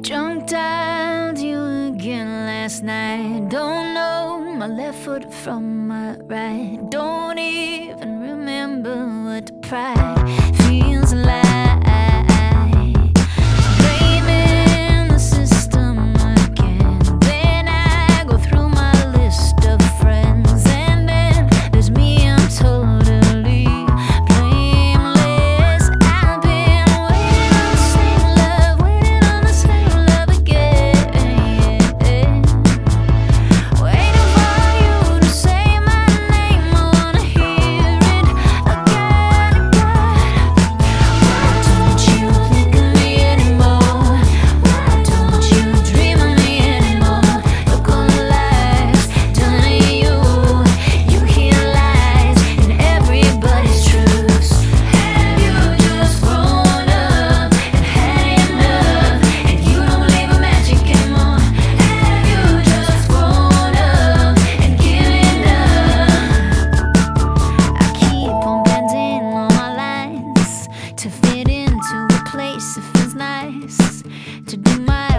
Drunk dialed you again last night. Don't know my left foot from my right. Don't even remember what the pride feels like. Blaming the system again. Then I go through my list of friends, and then there's me, I'm totally blameless. I've been waiting on the same love, waiting on the same love again. Waiting for you to say my name, I wanna hear it again, Why don't you think of me anymore? Why don't you dream of me anymore? Look all the lies done to you. You hear lies in everybody's truths. Have you just grown up and had enough, and you don't believe in magic anymore? Have you just grown up and given up? I keep on bending all my lines to fit into a place that feels nice, to do my